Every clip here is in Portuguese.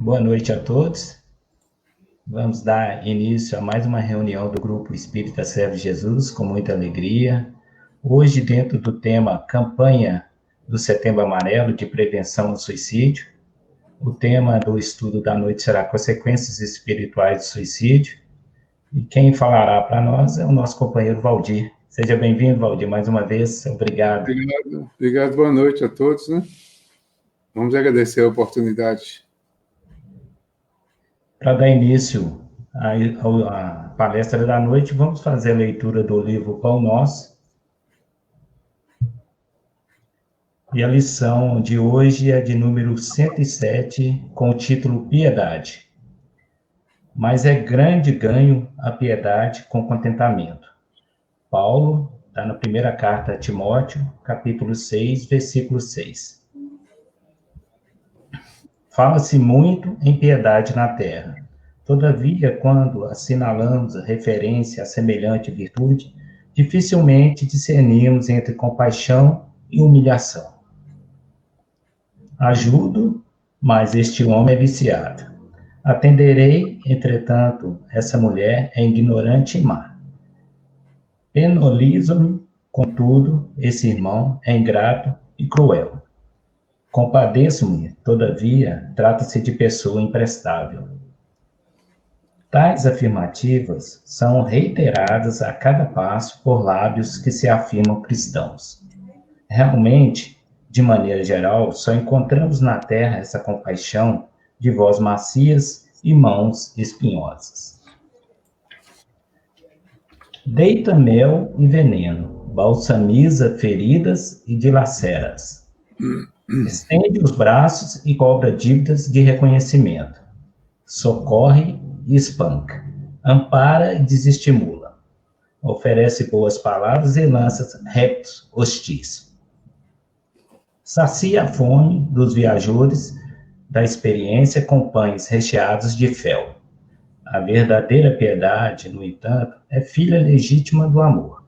Boa noite a todos. Vamos dar início a mais uma reunião do Grupo Espírita Servo de Jesus, com muita alegria. Hoje, dentro do tema Campanha do Setembro Amarelo de Prevenção ao Suicídio, o tema do estudo da noite será Consequências Espirituais do Suicídio. E quem falará para nós é o nosso companheiro Valdir. Seja bem-vindo, Valdir, mais uma vez. Obrigado. Obrigado. Boa noite a todos, né? Vamos agradecer a oportunidade. Para dar início à palestra da noite, vamos fazer a leitura do livro Pão Nosso. E a lição de hoje é de número 107, com o título Piedade. Mas é grande ganho a piedade com contentamento. Paulo, está na primeira carta a Timóteo, capítulo 6, versículo 6. Fala-se muito em piedade na terra. Todavia, quando assinalamos a referência a semelhante virtude, dificilmente discernimos entre compaixão e humilhação. Ajudo, mas este homem é viciado. Atenderei, entretanto, essa mulher é ignorante e má. Penalizo-me, contudo, esse irmão é ingrato e cruel. Compadeço-me, todavia, trata-se de pessoa imprestável. Tais afirmativas são reiteradas a cada passo por lábios que se afirmam cristãos. Realmente, de maneira geral, só encontramos na terra essa compaixão de voz macias e mãos espinhosas. Deita mel e veneno, balsamiza feridas e dilaceras. Estende os braços e cobra dívidas de reconhecimento. Socorre e espanca. Ampara e desestimula. Oferece boas palavras e lança reptos hostis. Sacia a fome dos viajores da experiência com pães recheados de fel. A verdadeira piedade, no entanto, é filha legítima do amor.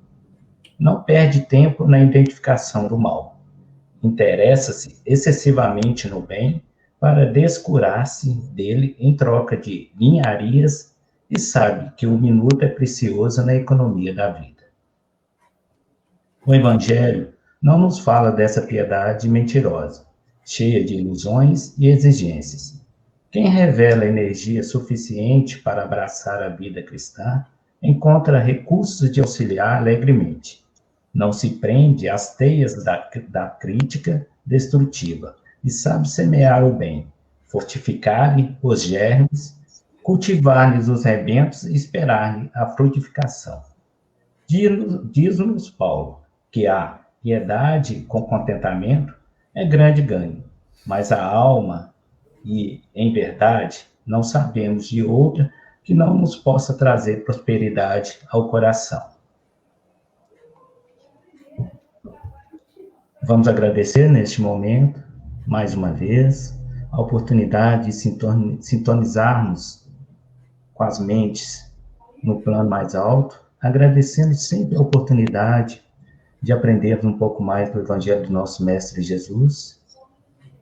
Não perde tempo na identificação do mal. Interessa-se excessivamente no bem para descurar-se dele em troca de ninharias e sabe que o minuto é precioso na economia da vida. O Evangelho não nos fala dessa piedade mentirosa, cheia de ilusões e exigências. Quem revela energia suficiente para abraçar a vida cristã encontra recursos de auxiliar alegremente. Não se prende às teias da crítica destrutiva e sabe semear o bem, fortificar-lhe os germes, cultivar-lhes os rebentos e esperar-lhe a frutificação. Diz-nos Paulo que a piedade com contentamento é grande ganho, mas a alma, e em verdade, não sabemos de outra que não nos possa trazer prosperidade ao coração. Vamos agradecer neste momento, mais uma vez, a oportunidade de sintonizarmos com as mentes no plano mais alto, agradecendo sempre a oportunidade de aprendermos um pouco mais do Evangelho do nosso Mestre Jesus,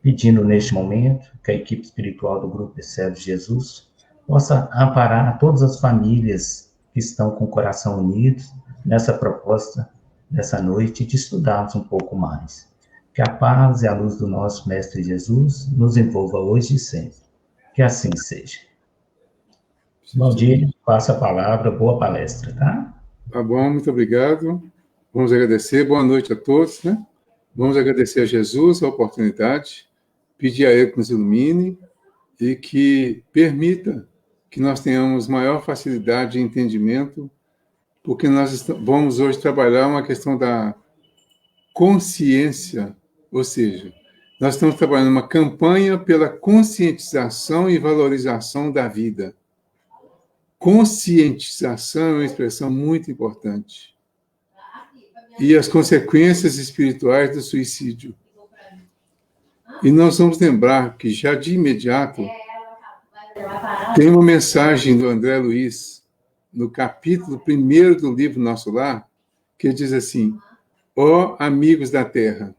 pedindo neste momento que a equipe espiritual do Grupo Servo de Jesus possa amparar todas as famílias que estão com o coração unido nessa proposta dessa noite de estudarmos um pouco mais. Que a paz e a luz do nosso Mestre Jesus nos envolva hoje e sempre. Que assim seja. Valdir, passa a palavra, boa palestra, tá? Tá bom, muito obrigado. Vamos agradecer, boa noite a todos, né? Vamos agradecer a Jesus a oportunidade, pedir a Ele que nos ilumine e que permita que nós tenhamos maior facilidade de entendimento, porque nós vamos hoje trabalhar uma questão da consciência, ou seja, nós estamos trabalhando uma campanha pela conscientização e valorização da vida. Conscientização é uma expressão muito importante. E as consequências espirituais do suicídio. E nós vamos lembrar que já de imediato tem uma mensagem do André Luiz, no capítulo 1 do livro Nosso Lar, que diz assim: ó amigos da terra,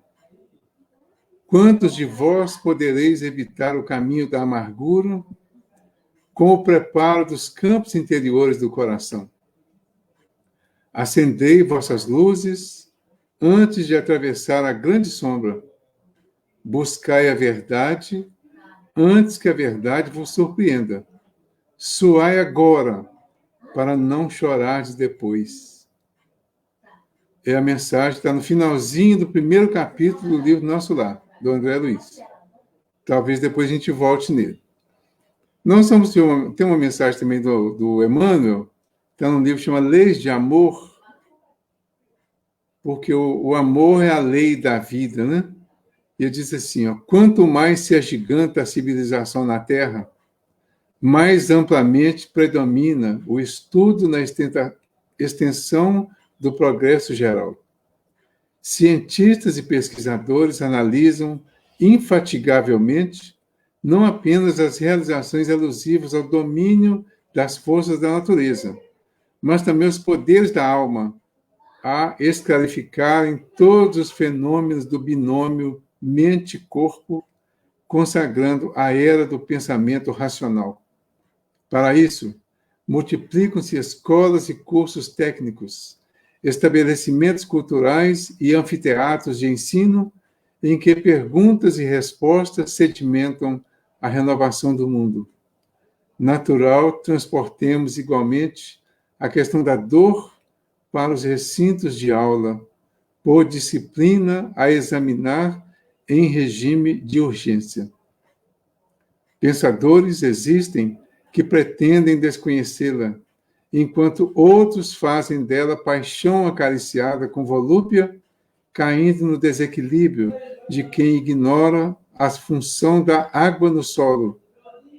quantos de vós podereis evitar o caminho da amargura com o preparo dos campos interiores do coração? Acendei vossas luzes antes de atravessar a grande sombra. Buscai a verdade antes que a verdade vos surpreenda. Suai agora, para não chorares depois. É a mensagem que está no finalzinho do primeiro capítulo do livro Nosso Lar, do André Luiz. Talvez depois a gente volte nele. Nós vamos ter uma mensagem também do Emmanuel, está num livro que chama Leis de Amor, porque o amor é a lei da vida, né? E ele diz assim, ó, quanto mais se agiganta a civilização na Terra, mais amplamente predomina o estudo na extensão do progresso geral. Cientistas e pesquisadores analisam infatigavelmente não apenas as realizações alusivas ao domínio das forças da natureza, mas também os poderes da alma, a esclarificarem todos os fenômenos do binômio mente-corpo, consagrando a era do pensamento racional. Para isso, multiplicam-se escolas e cursos técnicos, estabelecimentos culturais e anfiteatros de ensino em que perguntas e respostas sedimentam a renovação do mundo. Natural, transportemos igualmente a questão da dor para os recintos de aula, por disciplina a examinar em regime de urgência. Pensadores existem que pretendem desconhecê-la, enquanto outros fazem dela paixão acariciada com volúpia, caindo no desequilíbrio de quem ignora a função da água no solo,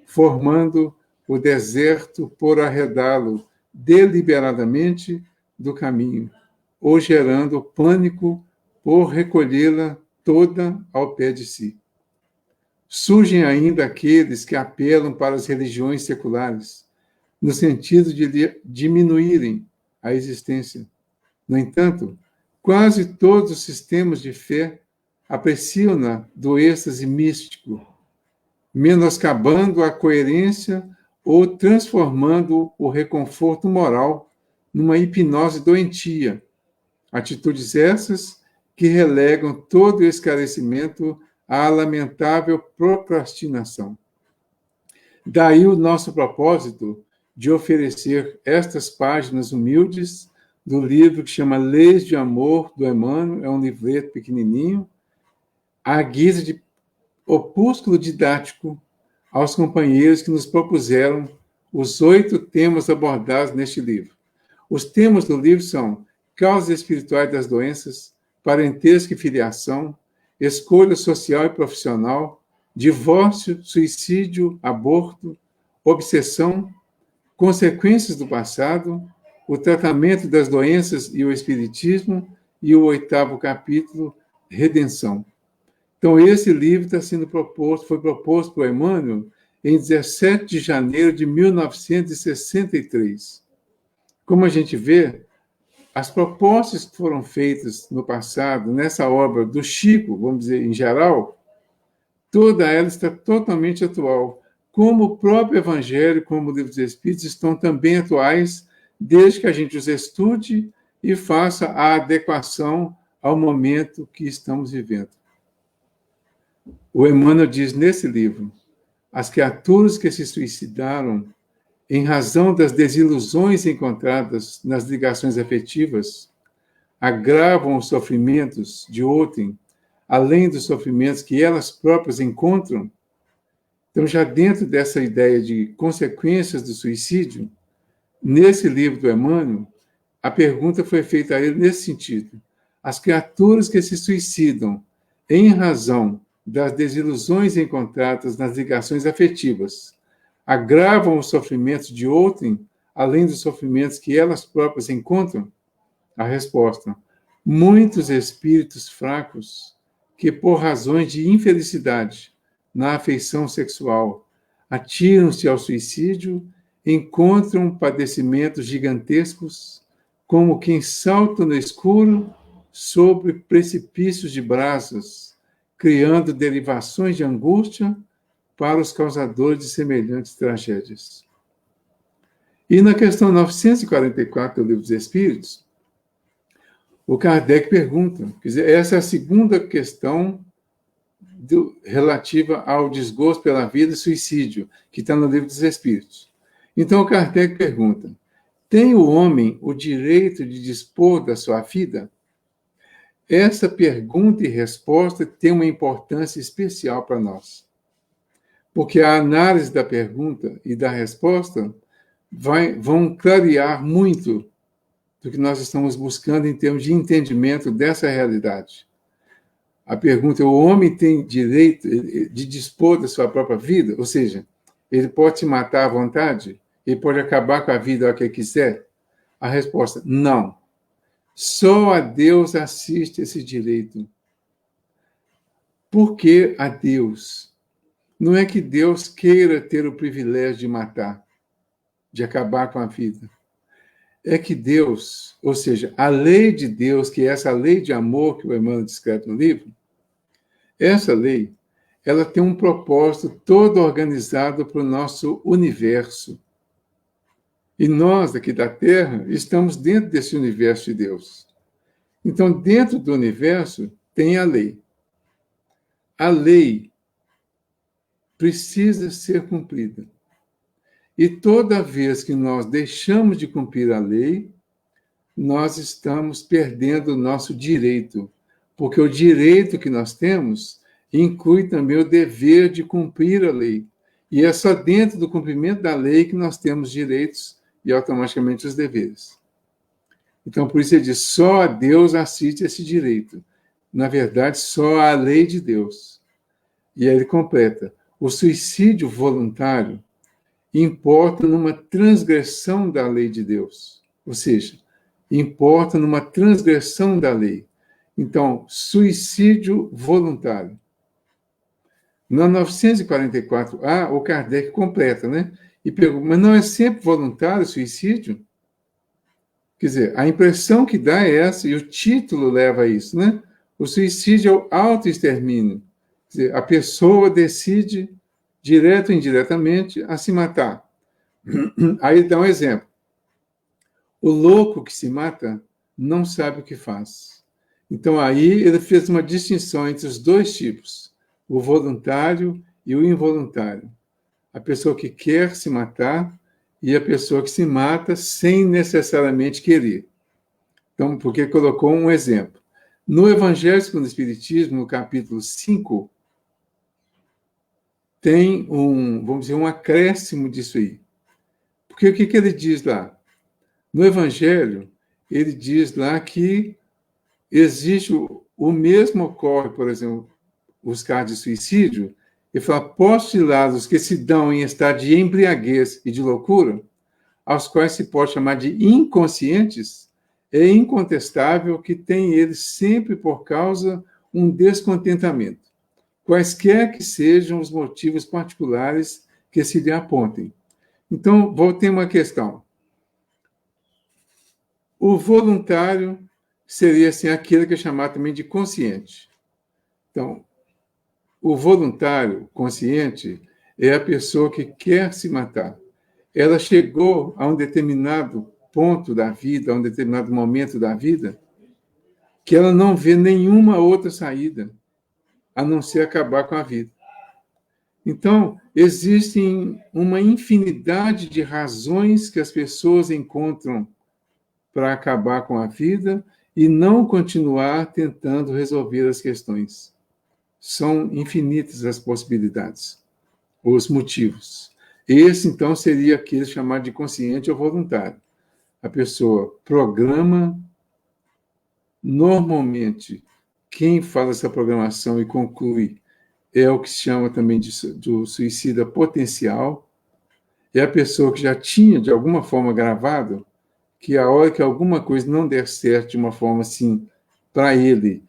formando o deserto por arredá-lo deliberadamente do caminho, ou gerando pânico por recolhê-la toda ao pé de si. Surgem ainda aqueles que apelam para as religiões seculares, no sentido de diminuírem a existência. No entanto, quase todos os sistemas de fé apreciam-na do êxtase místico, menoscabando a coerência ou transformando o reconforto moral numa hipnose doentia. Atitudes essas que relegam todo o esclarecimento à lamentável procrastinação. Daí o nosso propósito de oferecer estas páginas humildes do livro que chama Leis de Amor, do Emmanuel, é um livreto pequenininho, à guisa de opúsculo didático aos companheiros que nos propuseram os 8 temas abordados neste livro. Os temas do livro são causas espirituais das doenças, parentesco e filiação, escolha social e profissional, divórcio, suicídio, aborto, obsessão, consequências do passado, o tratamento das doenças e o espiritismo, e o 8º capítulo, redenção. Então, esse livro está sendo proposto, foi proposto por Emmanuel em 17 de janeiro de 1963. Como a gente vê, as propostas que foram feitas no passado, nessa obra do Chico, vamos dizer, em geral, toda ela está totalmente atual. Como o próprio Evangelho, como o Livro dos Espíritos, estão também atuais, desde que a gente os estude e faça a adequação ao momento que estamos vivendo. O Emmanuel diz nesse livro, as criaturas que se suicidaram em razão das desilusões encontradas nas ligações afetivas, agravam os sofrimentos de outrem, além dos sofrimentos que elas próprias encontram. Então, já dentro dessa ideia de consequências do suicídio, nesse livro do Emmanuel, a pergunta foi feita a ele nesse sentido. As criaturas que se suicidam em razão das desilusões encontradas nas ligações afetivas, agravam os sofrimentos de outrem, além dos sofrimentos que elas próprias encontram? A resposta: muitos espíritos fracos que, por razões de infelicidade na afeição sexual, atiram-se ao suicídio, encontram padecimentos gigantescos, como quem salta no escuro sobre precipícios de brasas, criando derivações de angústia para os causadores de semelhantes tragédias. E na questão 944 do Livro dos Espíritos, o Kardec pergunta, quer dizer, essa é a segunda questão relativa ao desgosto pela vida e suicídio, que está no Livro dos Espíritos. Então, o Kardec pergunta, tem o homem o direito de dispor da sua vida? Essa pergunta e resposta tem uma importância especial para nós, porque a análise da pergunta e da resposta vão clarear muito do que nós estamos buscando em termos de entendimento dessa realidade. A pergunta é, o homem tem direito de dispor da sua própria vida? Ou seja, ele pode se matar à vontade? Ele pode acabar com a vida a hora que quiser? A resposta, não. Só a Deus assiste esse direito. Por que a Deus? Não é que Deus queira ter o privilégio de matar, de acabar com a vida. É que Deus, ou seja, a lei de Deus, que é essa lei de amor que o Emmanuel descreve no livro, essa lei, ela tem um propósito todo organizado para o nosso universo. E nós, aqui da Terra, estamos dentro desse universo de Deus. Então, dentro do universo, tem a lei. A lei precisa ser cumprida. E toda vez que nós deixamos de cumprir a lei, nós estamos perdendo o nosso direito. Porque o direito que nós temos inclui também o dever de cumprir a lei. E é só dentro do cumprimento da lei que nós temos direitos e automaticamente os deveres. Então, por isso ele diz, só a Deus assiste esse direito. Na verdade, só a lei de Deus. E aí ele completa, o suicídio voluntário importa numa transgressão da lei de Deus. Ou seja, importa numa transgressão da lei. Então, suicídio voluntário. Na 944A, o Kardec completa, né? E pergunta, mas não é sempre voluntário o suicídio? Quer dizer, a impressão que dá é essa, e o título leva a isso, né? O suicídio é o autoextermínio. Quer dizer, a pessoa decide, direto ou indiretamente, a se matar. Aí ele dá um exemplo. O louco que se mata não sabe o que faz. Então, aí ele fez uma distinção entre os dois tipos, o voluntário e o involuntário. A pessoa que quer se matar e a pessoa que se mata sem necessariamente querer. Então, porque colocou um exemplo. No Evangelho segundo o Espiritismo, no capítulo 5, tem vamos dizer, um acréscimo disso aí. Porque o que ele diz lá? No Evangelho, ele diz lá que existe o mesmo ocorre, por exemplo, os casos de suicídio, ele fala, postulados que se dão em estado de embriaguez e de loucura, aos quais se pode chamar de inconscientes, é incontestável que tem eles sempre por causa um descontentamento, quaisquer que sejam os motivos particulares que se lhe apontem. Então, voltei uma questão. O voluntário seria assim, aquele que é chamado também de consciente. Então, o voluntário consciente é a pessoa que quer se matar. Ela chegou a um determinado ponto da vida, a um determinado momento da vida, que ela não vê nenhuma outra saída, a não ser acabar com a vida. Então, existem uma infinidade de razões que as pessoas encontram para acabar com a vida e não continuar tentando resolver as questões. São infinitas as possibilidades, os motivos. Esse, então, seria aquele chamado de consciente ou voluntário. A pessoa programa, normalmente, quem faz essa programação e conclui é o que se chama também do suicida potencial, é a pessoa que já tinha, de alguma forma, gravado, que a hora que alguma coisa não der certo de uma forma assim, para ele,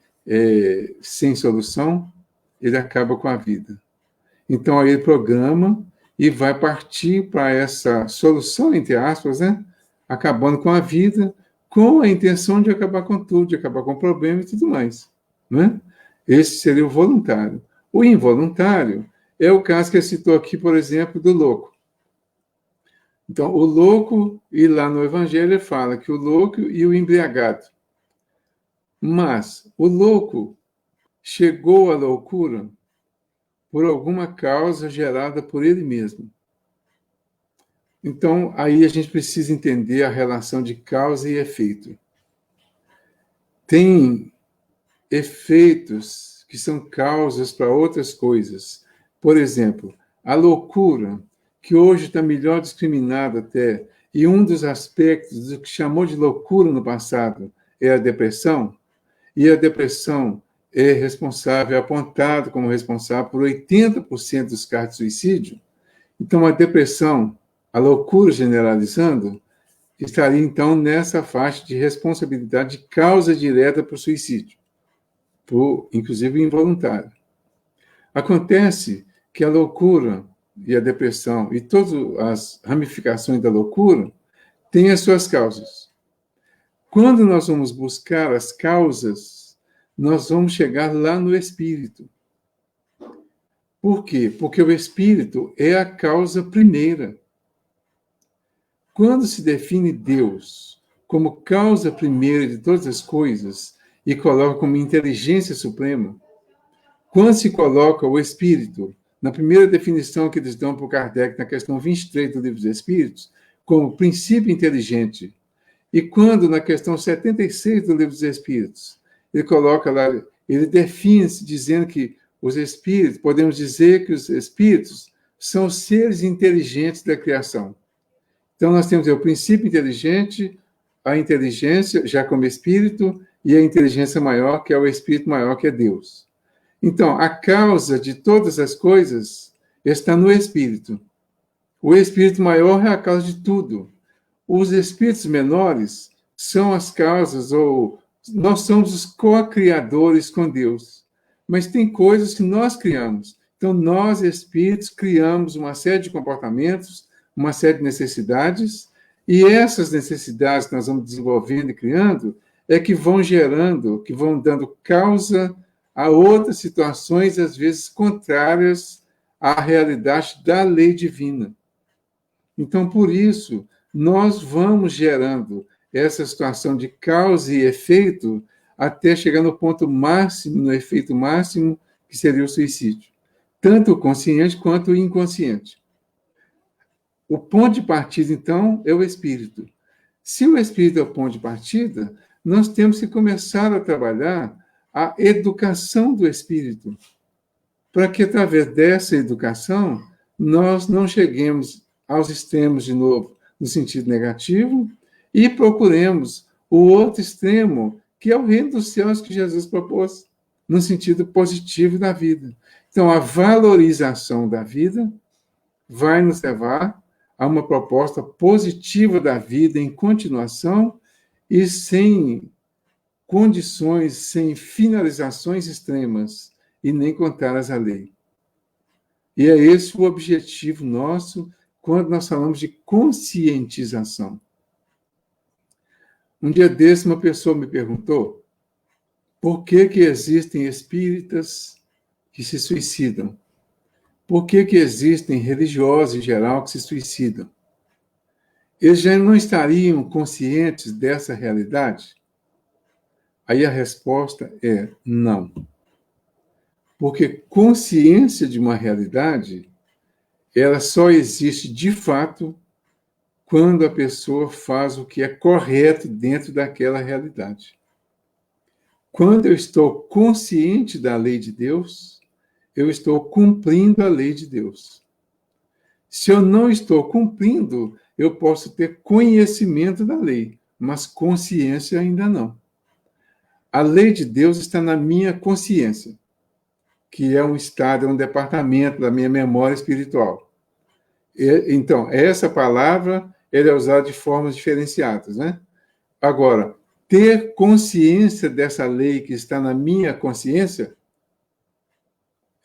sem solução, ele acaba com a vida. Então, aí ele programa e vai partir para essa solução, entre aspas, né? Acabando com a vida, com a intenção de acabar com tudo, de acabar com o problema e tudo mais. Né? Esse seria o voluntário. O involuntário é o caso que ele citou aqui, por exemplo, do louco. Então, o louco, e lá no Evangelho ele fala que o louco e o embriagado. Mas o louco chegou à loucura por alguma causa gerada por ele mesmo. Então, aí a gente precisa entender a relação de causa e efeito. Tem efeitos que são causas para outras coisas. Por exemplo, a loucura, que hoje está melhor discriminada até, e um dos aspectos do que chamou de loucura no passado é a depressão, e a depressão é responsável, é apontada como responsável por 80% dos casos de suicídio. Então, a depressão, a loucura generalizando, estaria, então, nessa faixa de responsabilidade de causa direta para o suicídio, inclusive involuntário. Acontece que a loucura e a depressão e todas as ramificações da loucura têm as suas causas. Quando nós vamos buscar as causas, nós vamos chegar lá no espírito. Por quê? Porque o espírito é a causa primeira. Quando se define Deus como causa primeira de todas as coisas e coloca como inteligência suprema, quando se coloca o espírito, na primeira definição que eles dão para o Kardec, na questão 23 do Livro dos Espíritos, como princípio inteligente, e quando na questão 76 do Livro dos Espíritos, ele coloca lá, ele define-se dizendo que os espíritos, podemos dizer que os espíritos são seres inteligentes da criação. Então, nós temos o princípio inteligente, a inteligência, já como espírito, e a inteligência maior, que é o espírito maior, que é Deus. Então, a causa de todas as coisas está no espírito. O espírito maior é a causa de tudo. Os espíritos menores são as causas, ou nós somos os co-criadores com Deus. Mas tem coisas que nós criamos. Então, nós, espíritos, criamos uma série de comportamentos, uma série de necessidades, e essas necessidades que nós vamos desenvolvendo e criando é que vão gerando, que vão dando causa a outras situações, às vezes contrárias à realidade da lei divina. Então, por isso, nós vamos gerando essa situação de causa e efeito até chegar no ponto máximo, no efeito máximo, que seria o suicídio. Tanto o consciente quanto o inconsciente. O ponto de partida, então, é o espírito. Se o espírito é o ponto de partida, nós temos que começar a trabalhar a educação do espírito, para que, através dessa educação, nós não cheguemos aos extremos, de novo, no sentido negativo, e procuremos o outro extremo, que é o reino dos céus que Jesus propôs, no sentido positivo da vida. Então, a valorização da vida vai nos levar a uma proposta positiva da vida em continuação e sem condições, sem finalizações extremas e nem contrárias à lei. E é esse o objetivo nosso quando nós falamos de conscientização. Um dia desse, uma pessoa me perguntou por que existem espíritas que se suicidam? Por que existem religiosos, em geral, que se suicidam? Eles já não estariam conscientes dessa realidade? Aí a resposta é não. Porque consciência de uma realidade, ela só existe de fato quando a pessoa faz o que é correto dentro daquela realidade. Quando eu estou consciente da lei de Deus, eu estou cumprindo a lei de Deus. Se eu não estou cumprindo, eu posso ter conhecimento da lei, mas consciência ainda não. A lei de Deus está na minha consciência, que é um estado, é um departamento da minha memória espiritual. Então, essa palavra ela é usada de formas diferenciadas, né? Agora, ter consciência dessa lei que está na minha consciência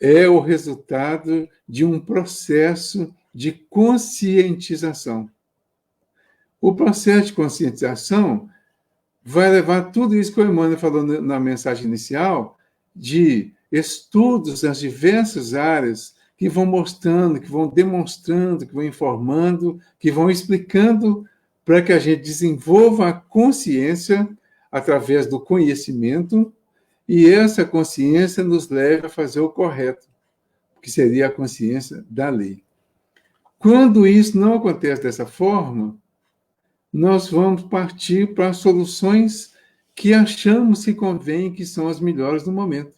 é o resultado de um processo de conscientização. O processo de conscientização vai levar tudo isso que o Emmanuel falou na mensagem inicial, de estudos nas diversas áreas que vão mostrando, que vão demonstrando, que vão informando, que vão explicando para que a gente desenvolva a consciência através do conhecimento e essa consciência nos leve a fazer o correto, que seria a consciência da lei. Quando isso não acontece dessa forma, nós vamos partir para soluções que achamos que convém, que são as melhores no momento.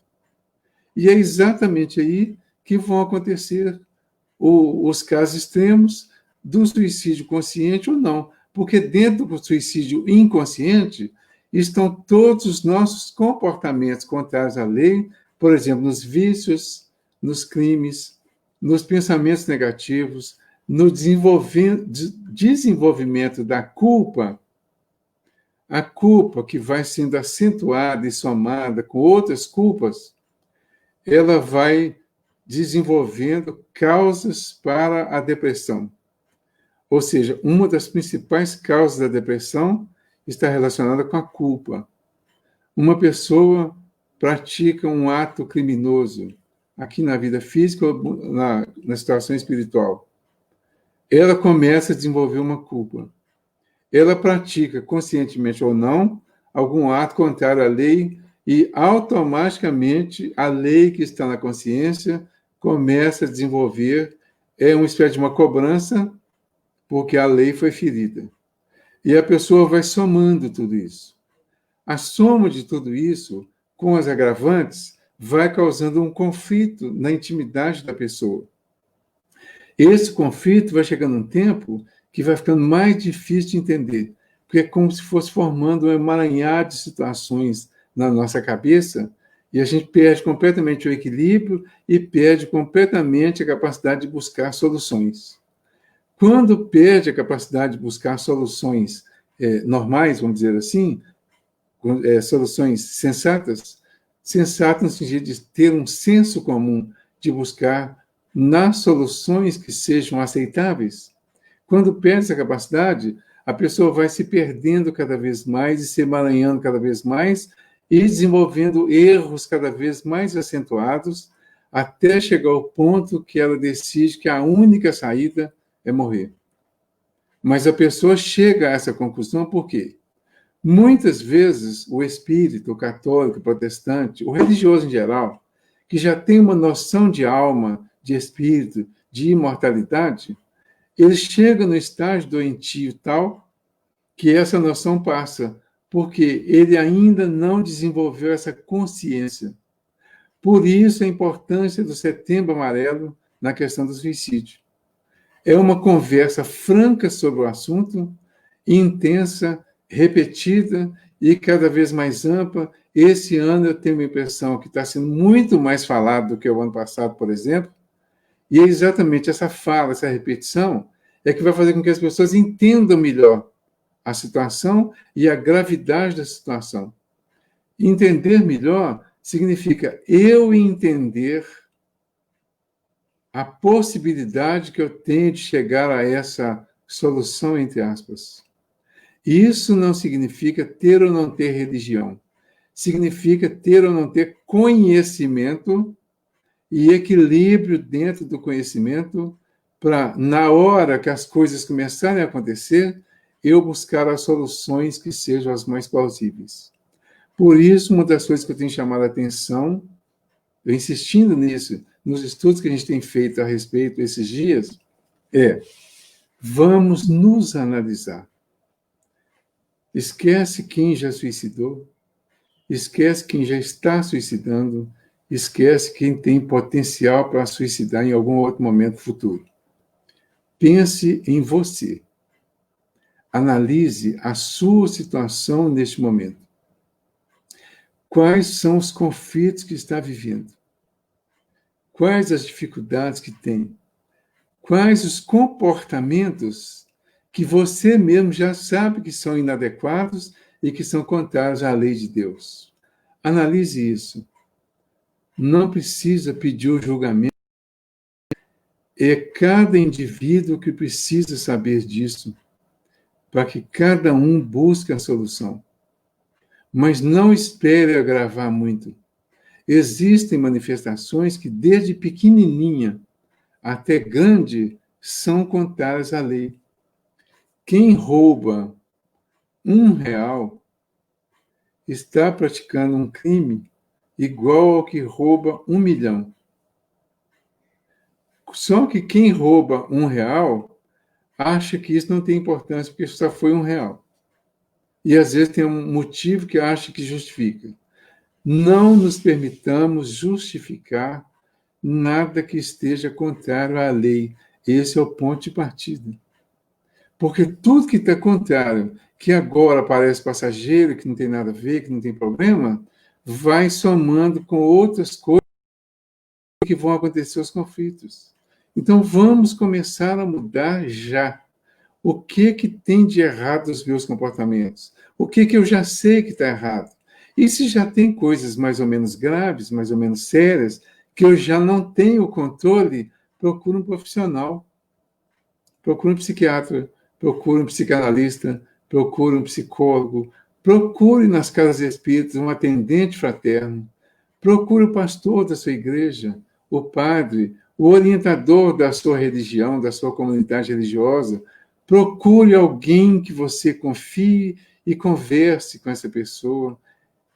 E é exatamente aí que vão acontecer os casos extremos do suicídio consciente ou não, porque dentro do suicídio inconsciente estão todos os nossos comportamentos contrários à lei, por exemplo, nos vícios, nos crimes, nos pensamentos negativos, no desenvolvimento da culpa, a culpa que vai sendo acentuada e somada com outras culpas, ela vai desenvolvendo causas para a depressão. Ou seja, uma das principais causas da depressão está relacionada com a culpa. Uma pessoa pratica um ato criminoso, aqui na vida física ou na situação espiritual. Ela começa a desenvolver uma culpa. Ela pratica, conscientemente ou não, algum ato contrário à lei e, automaticamente, a lei que está na consciência começa a desenvolver uma espécie de uma cobrança, porque a lei foi ferida. E a pessoa vai somando tudo isso. A soma de tudo isso, com as agravantes, vai causando um conflito na intimidade da pessoa. Esse conflito vai chegando um tempo que vai ficando mais difícil de entender, porque é como se fosse formando um emaranhado de situações na nossa cabeça e a gente perde completamente o equilíbrio e perde completamente a capacidade de buscar soluções. Quando perde a capacidade de buscar soluções normais, vamos dizer assim, soluções sensatas no sentido de ter um senso comum, de buscar nas soluções que sejam aceitáveis, quando perde essa capacidade, a pessoa vai se perdendo cada vez mais e se emaranhando cada vez mais e desenvolvendo erros cada vez mais acentuados até chegar ao ponto que ela decide que a única saída é morrer. Mas a pessoa chega a essa conclusão por quê? Muitas vezes o espírito, o católico, o protestante, o religioso em geral, que já tem uma noção de alma, de espírito, de imortalidade, ele chega no estágio doentio tal que essa noção passa, porque ele ainda não desenvolveu essa consciência. Por isso a importância do Setembro Amarelo na questão do suicídio. É uma conversa franca sobre o assunto, intensa, repetida e cada vez mais ampla. Esse ano eu tenho a impressão que está sendo muito mais falado do que o ano passado, por exemplo, e é exatamente essa fala, essa repetição, é que vai fazer com que as pessoas entendam melhor a situação e a gravidade da situação. Entender melhor significa eu entender a possibilidade que eu tenho de chegar a essa solução, entre aspas. Isso não significa ter ou não ter religião. Significa ter ou não ter conhecimento e equilíbrio dentro do conhecimento para, na hora que as coisas começarem a acontecer, eu buscar as soluções que sejam as mais plausíveis. Por isso, uma das coisas que eu tenho chamado a atenção, eu insistindo nisso, nos estudos que a gente tem feito a respeito esses dias, vamos nos analisar. Esquece quem já suicidou, esquece quem já está suicidando, esquece quem tem potencial para suicidar em algum outro momento futuro. Pense em você. Analise a sua situação neste momento. Quais são os conflitos que está vivendo? Quais as dificuldades que tem? Quais os comportamentos que você mesmo já sabe que são inadequados e que são contrários à lei de Deus? Analise isso. Não precisa pedir o julgamento. É cada indivíduo que precisa saber disso, para que cada um busque a solução. Mas não espere agravar muito. existem manifestações que, desde pequenininha até grande, são contrárias à lei. Quem rouba R$ 1 está praticando um crime igual ao que rouba 1 milhão. Só que quem rouba R$ 1 acha que isso não tem importância, porque só foi R$ 1. E às vezes tem um motivo que acha que justifica. Não nos permitamos justificar nada que esteja contrário à lei. Esse é o ponto de partida. Porque tudo que está contrário, que agora parece passageiro, que não tem nada a ver, que não tem problema, vai somando com outras coisas que vão acontecer os conflitos. Então vamos começar a mudar já. O que tem de errado nos meus comportamentos? O que eu já sei que está errado? E se já tem coisas mais ou menos graves, mais ou menos sérias, que eu já não tenho controle, procure um profissional. Procure um psiquiatra, procure um psicanalista, procure um psicólogo, procure nas casas espíritas um atendente fraterno, procure o pastor da sua igreja, o padre, o orientador da sua religião, da sua comunidade religiosa. Procure alguém que você confie e converse com essa pessoa.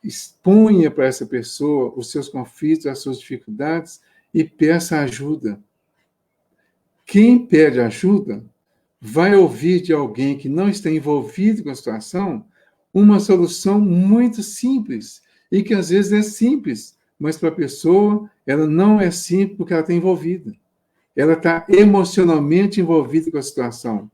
Exponha para essa pessoa os seus conflitos, as suas dificuldades e peça ajuda. Quem pede ajuda vai ouvir de alguém que não está envolvido com a situação uma solução muito simples e que às vezes é simples, mas para a pessoa ela não é simples porque ela está envolvida. Ela está emocionalmente envolvida com a situação.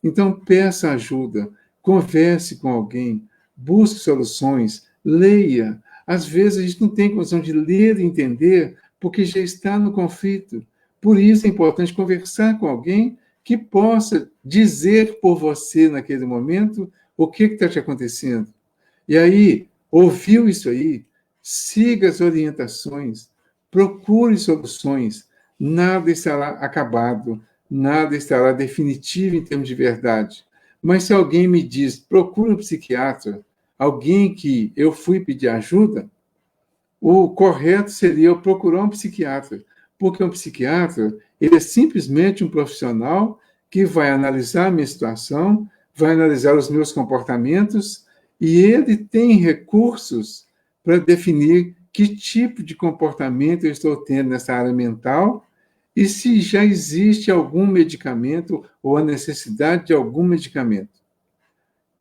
Então, peça ajuda, converse com alguém, busque soluções, leia. Às vezes, a gente não tem condição de ler e entender porque já está no conflito. Por isso, é importante conversar com alguém que possa dizer por você, naquele momento, o que está te acontecendo. E aí, ouviu isso aí, siga as orientações, procure soluções. Nada estará acabado, nada estará definitivo em termos de verdade. Mas se alguém me diz, procure um psiquiatra, alguém que eu fui pedir ajuda, o correto seria eu procurar um psiquiatra, porque um psiquiatra, ele é simplesmente um profissional que vai analisar a minha situação, vai analisar os meus comportamentos, e ele tem recursos para definir que tipo de comportamento eu estou tendo nessa área mental e se já existe algum medicamento ou a necessidade de algum medicamento.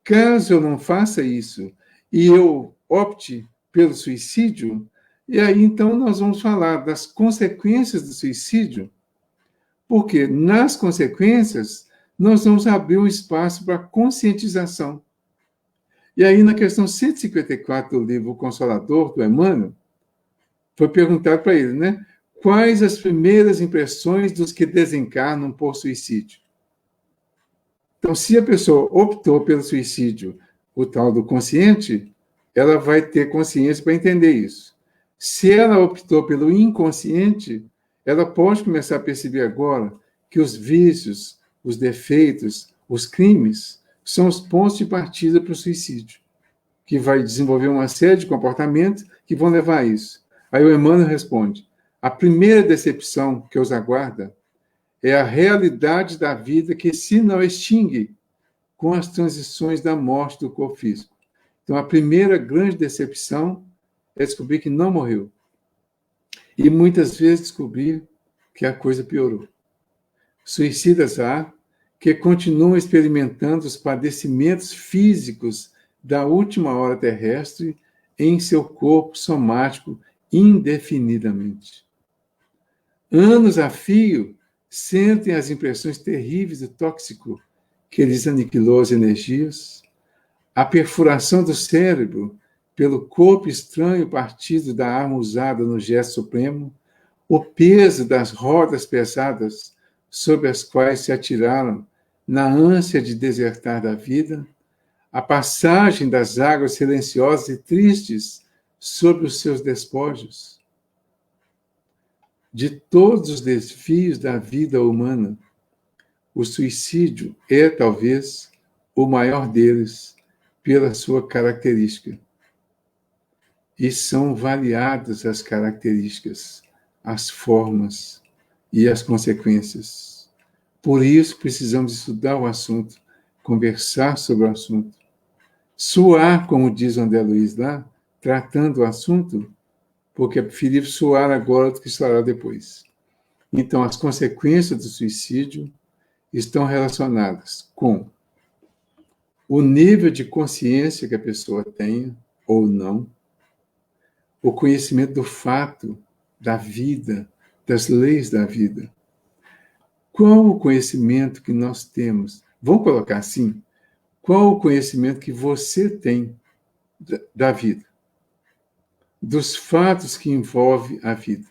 Caso eu não faça isso e eu opte pelo suicídio, e aí então nós vamos falar das consequências do suicídio, porque nas consequências nós vamos abrir um espaço para conscientização. E aí na questão 154 do livro O Consolador, do Emmanuel, foi perguntado para ele, né? Quais as primeiras impressões dos que desencarnam por suicídio? Então, se a pessoa optou pelo suicídio, o tal do consciente, ela vai ter consciência para entender isso. Se ela optou pelo inconsciente, ela pode começar a perceber agora que os vícios, os defeitos, os crimes são os pontos de partida para o suicídio, que vai desenvolver uma série de comportamentos que vão levar a isso. Aí o Emmanuel responde: a primeira decepção que os aguarda é a realidade da vida que se não extingue com as transições da morte do corpo físico. Então, a primeira grande decepção é descobrir que não morreu. E muitas vezes descobrir que a coisa piorou. Suicidas há que continuam experimentando os padecimentos físicos da última hora terrestre em seu corpo somático indefinidamente. Anos a fio, sentem as impressões terríveis do tóxico que lhes aniquilou as energias, a perfuração do cérebro pelo corpo estranho partido da arma usada no gesto supremo, o peso das rodas pesadas sobre as quais se atiraram na ânsia de desertar da vida, a passagem das águas silenciosas e tristes sobre os seus despojos. De todos os desfios da vida humana, o suicídio é, talvez, o maior deles, pela sua característica. e são variadas as características, as formas e as consequências. Por isso, precisamos estudar o assunto, conversar sobre o assunto, suar, como diz o André Luiz lá, tratando o assunto, porque é preferível suar agora do que chorar depois. Então, as consequências do suicídio estão relacionadas com o nível de consciência que a pessoa tenha ou não, o conhecimento do fato, da vida, das leis da vida. Qual o conhecimento que nós temos? Vamos colocar assim: qual o conhecimento que você tem da vida? Dos fatos que envolvem a vida?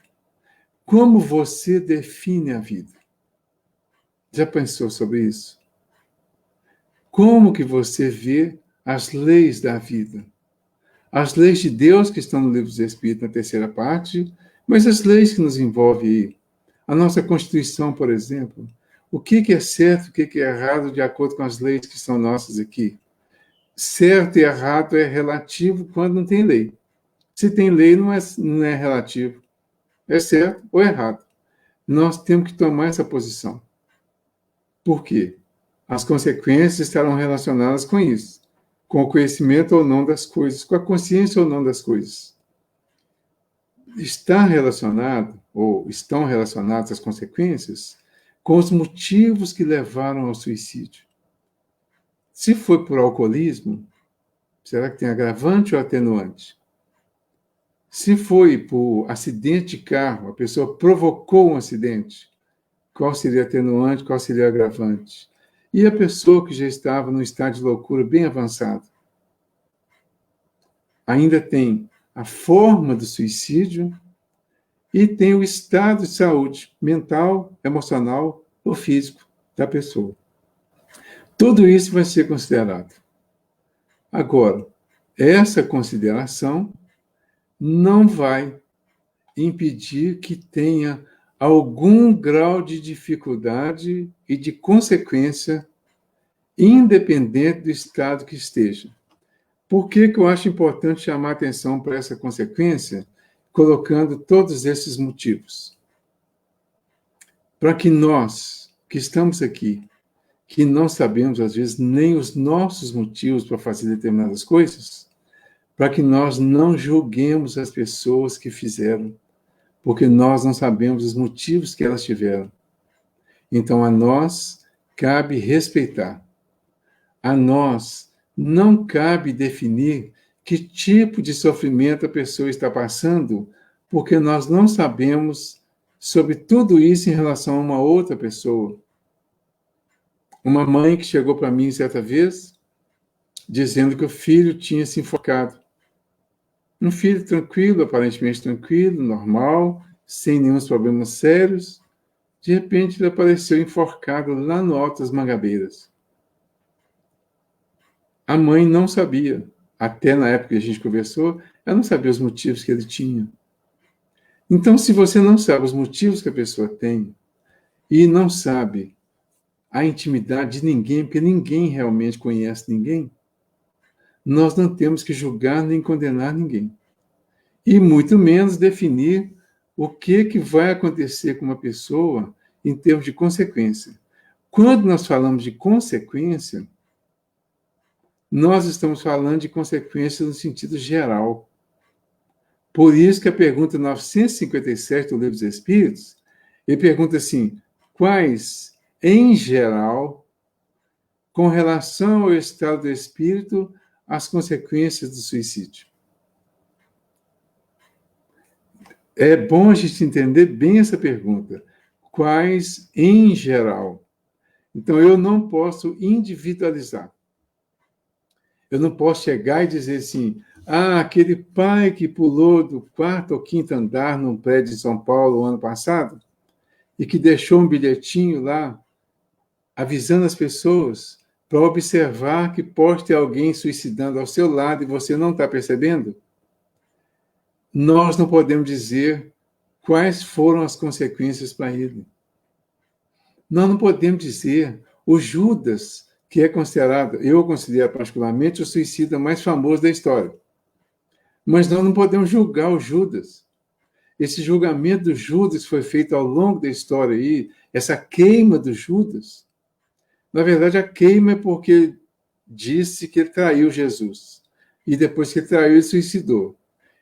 Como você define a vida? Já pensou sobre isso? Como que você vê as leis da vida? As leis de Deus que estão no Livro dos Espíritos, na terceira parte, mas as leis que nos envolvem aí. A nossa Constituição, por exemplo. O que é certo, o que é errado, de acordo com as leis que são nossas aqui? Certo e errado é relativo quando não tem lei. Se tem lei, não é relativo. É certo ou errado. Nós temos que tomar essa posição. Por quê? As consequências estarão relacionadas com isso, com o conhecimento ou não das coisas, com a consciência ou não das coisas. Está relacionado, ou estão relacionadas as consequências, com os motivos que levaram ao suicídio. Se foi por alcoolismo, será que tem agravante ou atenuante? Se foi por acidente de carro, a pessoa provocou um acidente, qual seria atenuante, qual seria agravante? E a pessoa que já estava num estado de loucura bem avançado? Ainda tem a forma do suicídio e tem o estado de saúde mental, emocional ou físico da pessoa. Tudo isso vai ser considerado. Agora, essa consideração não vai impedir que tenha algum grau de dificuldade e de consequência, independente do estado que esteja. Por que eu acho importante chamar atenção para essa consequência, colocando todos esses motivos? Para que nós, que estamos aqui, que não sabemos, às vezes, nem os nossos motivos para fazer determinadas coisas, para que nós não julguemos as pessoas que fizeram, porque nós não sabemos os motivos que elas tiveram. Então, a nós cabe respeitar. A nós não cabe definir que tipo de sofrimento a pessoa está passando, porque nós não sabemos sobre tudo isso em relação a uma outra pessoa. Uma mãe que chegou para mim certa vez, dizendo que o filho tinha se enforcado. Um filho tranquilo, aparentemente tranquilo, normal, sem nenhum problemas sérios. De repente, ele apareceu enforcado lá no alto das Mangabeiras. A mãe não sabia, até na época que a gente conversou, ela não sabia os motivos que ele tinha. Então, se você não sabe os motivos que a pessoa tem, e não sabe a intimidade de ninguém, porque ninguém realmente conhece ninguém, nós não temos que julgar nem condenar ninguém. E muito menos definir o que vai acontecer com uma pessoa em termos de consequência. Quando nós falamos de consequência, nós estamos falando de consequência no sentido geral. Por isso que a pergunta 957 do Livro dos Espíritos, ele pergunta assim: quais, em geral, com relação ao estado do espírito, as consequências do suicídio? É bom a gente entender bem essa pergunta. Quais, em geral? Então, eu não posso individualizar. Eu não posso chegar e dizer assim: aquele pai que pulou do 4º ou 5º andar num prédio em São Paulo o ano passado e que deixou um bilhetinho lá avisando as pessoas para observar que pode ter alguém suicidando ao seu lado e você não está percebendo. Nós não podemos dizer quais foram as consequências para ele. Nós não podemos dizer o Judas, que é considerado, eu considero particularmente, o suicida mais famoso da história. Mas nós não podemos julgar o Judas. Esse julgamento do Judas foi feito ao longo da história aí, essa queima do Judas. Na verdade, a queima é porque disse que ele traiu Jesus. E depois que ele traiu, ele suicidou.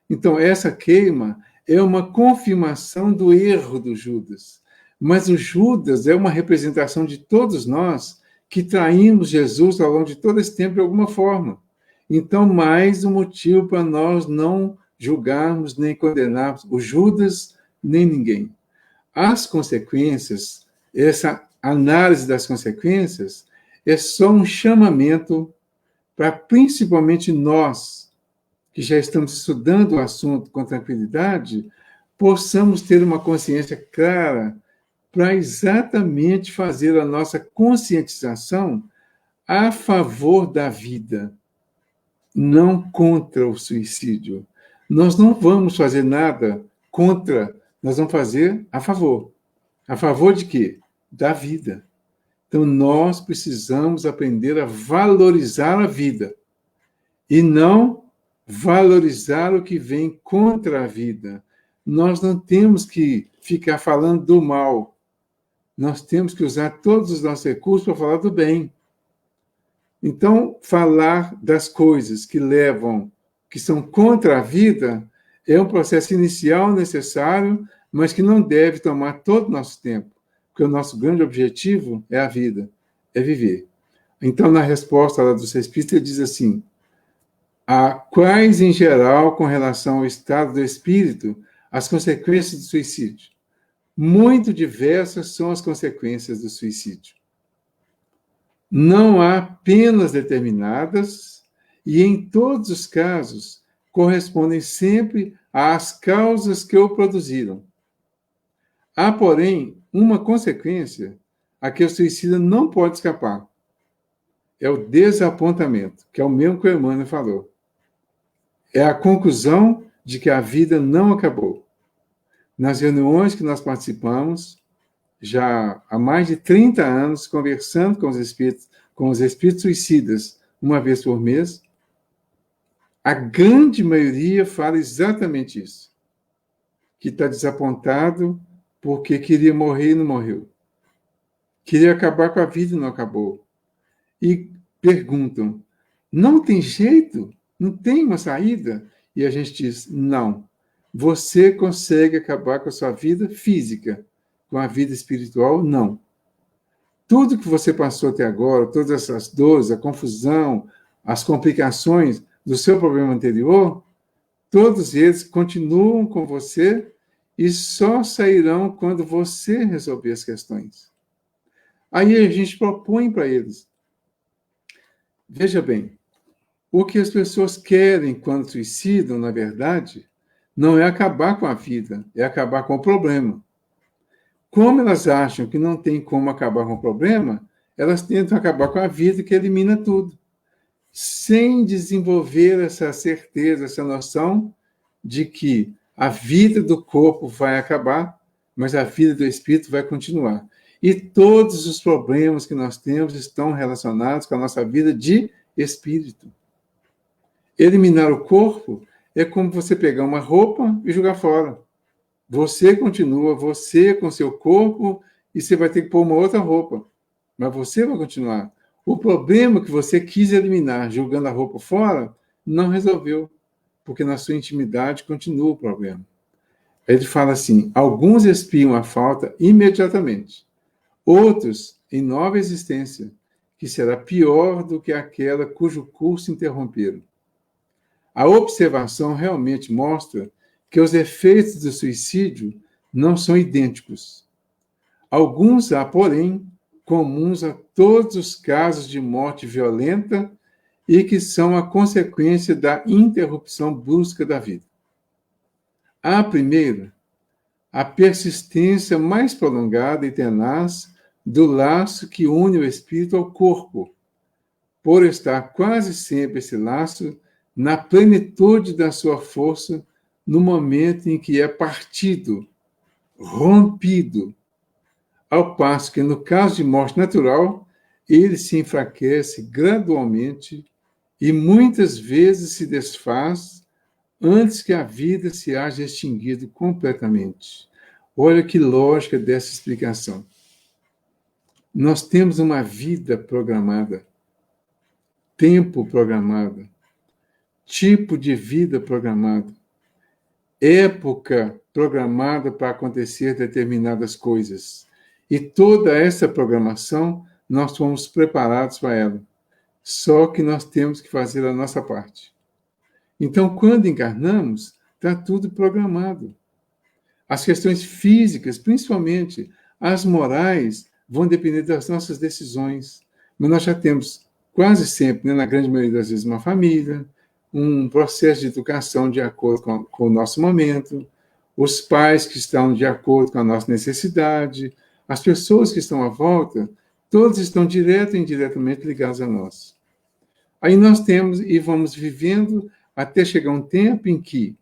Então, essa queima é uma confirmação do erro do Judas. Mas o Judas é uma representação de todos nós que traímos Jesus ao longo de todo esse tempo de alguma forma. Então, mais um motivo para nós não julgarmos nem condenarmos o Judas nem ninguém. As consequências, essa análise das consequências, é só um chamamento para principalmente nós, que já estamos estudando o assunto com tranquilidade, possamos ter uma consciência clara para exatamente fazer a nossa conscientização a favor da vida, não contra o suicídio. Nós não vamos fazer nada contra, nós vamos fazer a favor. A favor de quê? Da vida. Então, nós precisamos aprender a valorizar a vida e não valorizar o que vem contra a vida. Nós não temos que ficar falando do mal. Nós temos que usar todos os nossos recursos para falar do bem. Então, falar das coisas que são contra a vida, é um processo inicial necessário, mas que não deve tomar todo o nosso tempo, porque o nosso grande objetivo é a vida, é viver. Então, na resposta lá dos Espíritos, ele diz assim: quais, em geral, com relação ao estado do espírito, as consequências do suicídio? Muito diversas são as consequências do suicídio. Não há penas determinadas e, em todos os casos, correspondem sempre às causas que o produziram. Há, porém, uma consequência a que o suicida não pode escapar. É o desapontamento, que é o mesmo que o Emmanuel falou. É a conclusão de que a vida não acabou. Nas reuniões que nós participamos, já há mais de 30 anos, conversando com os espíritos suicidas, uma vez por mês, a grande maioria fala exatamente isso. Que está desapontado porque queria morrer e não morreu. Queria acabar com a vida e não acabou. E perguntam, não tem jeito? Não tem uma saída? E a gente diz, não. Você consegue acabar com a sua vida física. Com a vida espiritual, não. Tudo que você passou até agora, todas essas dores, a confusão, as complicações do seu problema anterior, todos eles continuam com você e só sairão quando você resolver as questões. Aí a gente propõe para eles. Veja bem, o que as pessoas querem quando suicidam, na verdade, não é acabar com a vida, é acabar com o problema. Como elas acham que não tem como acabar com o problema, elas tentam acabar com a vida que elimina tudo, sem desenvolver essa certeza, essa noção de que a vida do corpo vai acabar, mas a vida do espírito vai continuar. E todos os problemas que nós temos estão relacionados com a nossa vida de espírito. Eliminar o corpo é como você pegar uma roupa e jogar fora. Você continua, você com seu corpo, e você vai ter que pôr uma outra roupa. Mas você vai continuar. O problema que você quis eliminar jogando a roupa fora, não resolveu. Porque na sua intimidade continua o problema. Ele fala assim, alguns espiam a falta imediatamente. Outros, em nova existência, que será pior do que aquela cujo curso interromperam. A observação realmente mostra que os efeitos do suicídio não são idênticos. Alguns há, porém, comuns a todos os casos de morte violenta e que são a consequência da interrupção brusca da vida. A primeira, a persistência mais prolongada e tenaz do laço que une o espírito ao corpo, por estar quase sempre esse laço na plenitude da sua força no momento em que é partido, rompido, ao passo que, no caso de morte natural, ele se enfraquece gradualmente e muitas vezes se desfaz antes que a vida se haja extinguido completamente. Olha que lógica dessa explicação. Nós temos uma vida programada, tempo programado, tipo de vida programado, época programada para acontecer determinadas coisas. E toda essa programação, nós fomos preparados para ela. Só que nós temos que fazer a nossa parte. Então, quando encarnamos, está tudo programado. As questões físicas, principalmente as morais, vão depender das nossas decisões. Mas nós já temos quase sempre, né, na grande maioria das vezes, uma família, um processo de educação de acordo com o nosso momento, os pais que estão de acordo com a nossa necessidade, as pessoas que estão à volta, todos estão direto e indiretamente ligados a nós. Aí nós temos e vamos vivendo até chegar um tempo em que,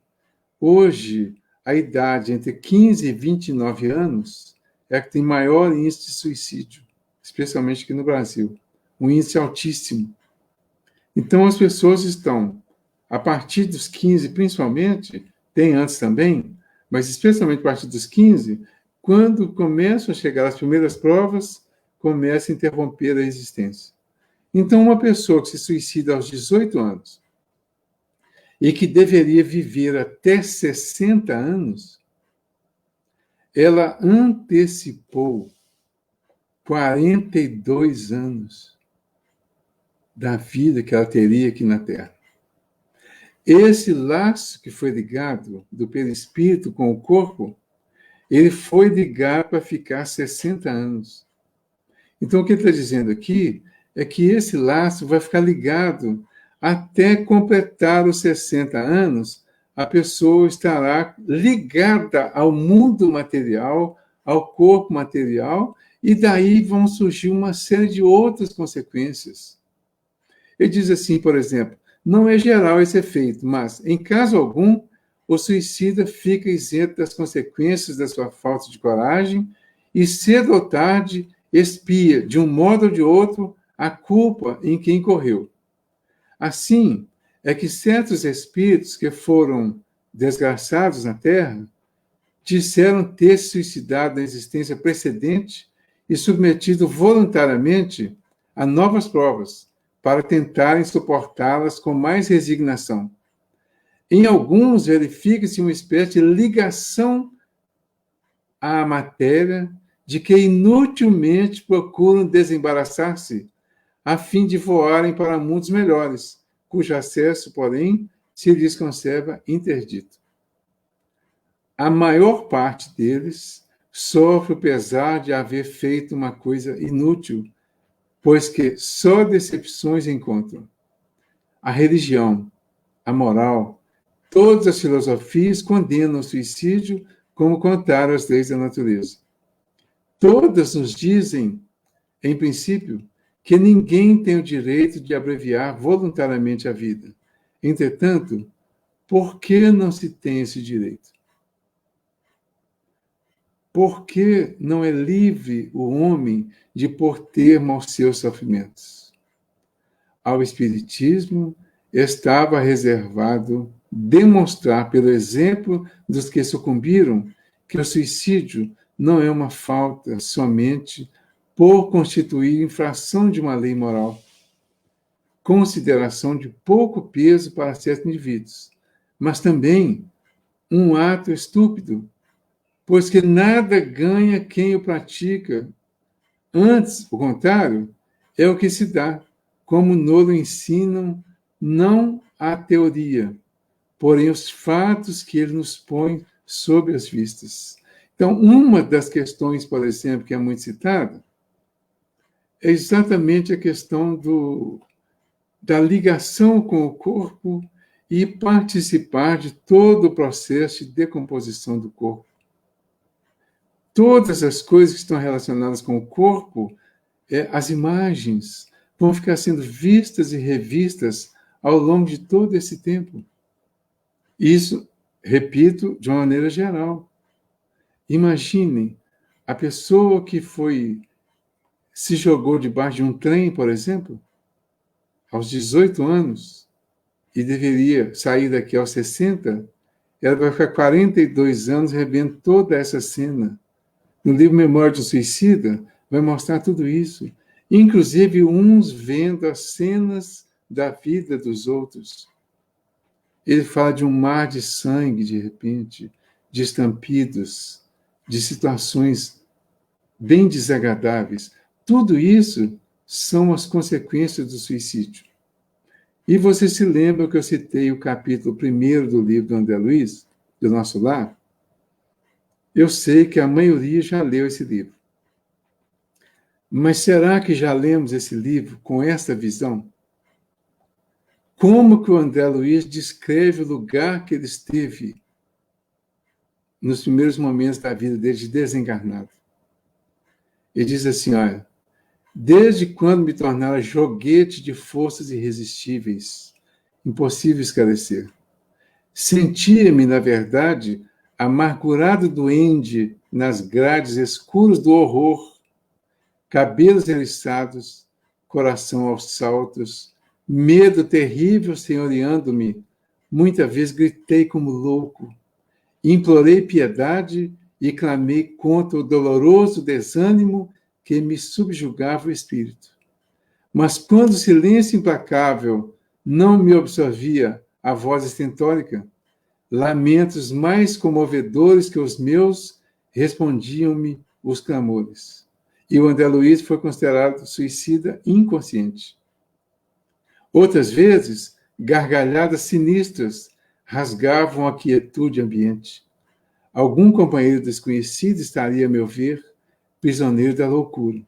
hoje, a idade entre 15 e 29 anos é a que tem maior índice de suicídio, especialmente aqui no Brasil. Um índice altíssimo. Então, as pessoas estão, a partir dos 15, principalmente, tem antes também, mas especialmente a partir dos 15, quando começam a chegar as primeiras provas, começa a interromper a existência. Então, uma pessoa que se suicida aos 18 anos e que deveria viver até 60 anos, ela antecipou 42 anos da vida que ela teria aqui na Terra. Esse laço que foi ligado do perispírito com o corpo, ele foi ligado para ficar 60 anos. Então, o que ele está dizendo aqui é que esse laço vai ficar ligado até completar os 60 anos, a pessoa estará ligada ao mundo material, ao corpo material, e daí vão surgir uma série de outras consequências. Ele diz assim, por exemplo, não é geral esse efeito, mas, em caso algum, o suicida fica isento das consequências da sua falta de coragem e, cedo ou tarde, expia, de um modo ou de outro, a culpa em que incorreu. Assim, é que certos espíritos que foram desgraçados na Terra disseram ter se suicidado na existência precedente e submetido voluntariamente a novas provas, para tentarem suportá-las com mais resignação. Em alguns, verifica-se uma espécie de ligação à matéria de que inutilmente procuram desembaraçar-se a fim de voarem para mundos melhores, cujo acesso, porém, se lhes conserva interdito. A maior parte deles sofre o pesar de haver feito uma coisa inútil, pois que só decepções encontram. A religião, a moral, todas as filosofias condenam o suicídio como contrário às leis da natureza. Todas nos dizem, em princípio, que ninguém tem o direito de abreviar voluntariamente a vida. Entretanto, por que não se tem esse direito? Por que não é livre o homem de pôr termo aos seus sofrimentos? Ao Espiritismo estava reservado demonstrar, pelo exemplo dos que sucumbiram, que o suicídio não é uma falta somente por constituir infração de uma lei moral, consideração de pouco peso para certos indivíduos, mas também um ato estúpido, pois que nada ganha quem o pratica. Antes, o contrário, é o que se dá, como nos ensinam não a teoria, porém os fatos que ele nos põe sob as vistas. Então, uma das questões, por exemplo, que é muito citada, é exatamente a questão da ligação com o corpo e participar de todo o processo de decomposição do corpo. Todas as coisas que estão relacionadas com o corpo, as imagens, vão ficar sendo vistas e revistas ao longo de todo esse tempo. Isso, repito, de uma maneira geral. Imaginem a pessoa que se jogou debaixo de um trem, por exemplo, aos 18 anos, e deveria sair daqui aos 60, ela vai ficar 42 anos revendo toda essa cena. No livro Memória de um Suicida, vai mostrar tudo isso. Inclusive, uns vendo as cenas da vida dos outros. Ele fala de um mar de sangue, de repente, de estampidos, de situações bem desagradáveis. Tudo isso são as consequências do suicídio. E você se lembra que eu citei o capítulo 1 do livro do André Luiz, do Nosso Lar? Eu sei que a maioria já leu esse livro. Mas será que já lemos esse livro com essa visão? Como que o André Luiz descreve o lugar que ele esteve nos primeiros momentos da vida dele de desencarnado? Ele diz assim, olha, desde quando me tornara joguete de forças irresistíveis, impossível esclarecer, sentia-me, na verdade, amargurado duende nas grades escuras do horror, cabelos eriçados, coração aos saltos, medo terrível senhoreando-me. Muitas vezes gritei como louco, implorei piedade e clamei contra o doloroso desânimo que me subjugava o espírito. Mas quando o silêncio implacável não me absorvia a voz estentórica, lamentos mais comovedores que os meus respondiam-me os clamores. E o André Luiz foi considerado suicida inconsciente. Outras vezes, gargalhadas sinistras rasgavam a quietude ambiente. Algum companheiro desconhecido estaria, a meu ver, prisioneiro da loucura.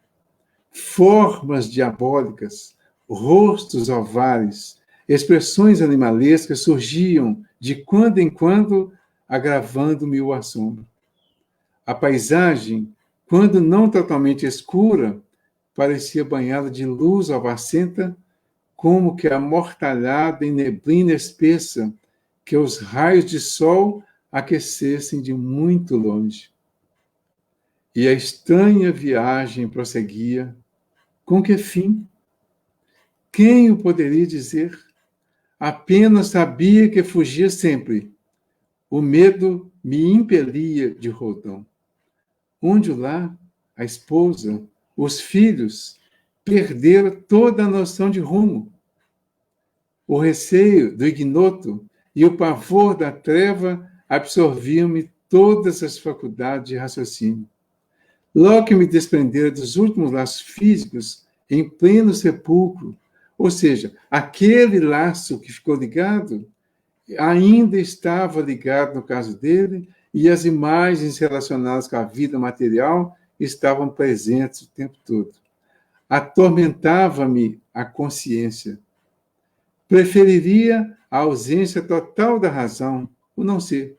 Formas diabólicas, rostos ovares, expressões animalescas surgiam de quando em quando, agravando-me o assombro. A paisagem, quando não totalmente escura, parecia banhada de luz alvacenta, como que amortalhada em neblina espessa, que os raios de sol aquecessem de muito longe. E a estranha viagem prosseguia. Com que fim? Quem o poderia dizer? Apenas sabia que fugia sempre. O medo me impelia de roldão. Onde o lar, a esposa, os filhos perderam toda a noção de rumo. O receio do ignoto e o pavor da treva absorviam-me todas as faculdades de raciocínio. Logo que me desprendera dos últimos laços físicos, em pleno sepulcro, ou seja, aquele laço que ficou ligado, ainda estava ligado no caso dele, e as imagens relacionadas com a vida material estavam presentes o tempo todo. Atormentava-me a consciência. Preferiria a ausência total da razão, o não ser.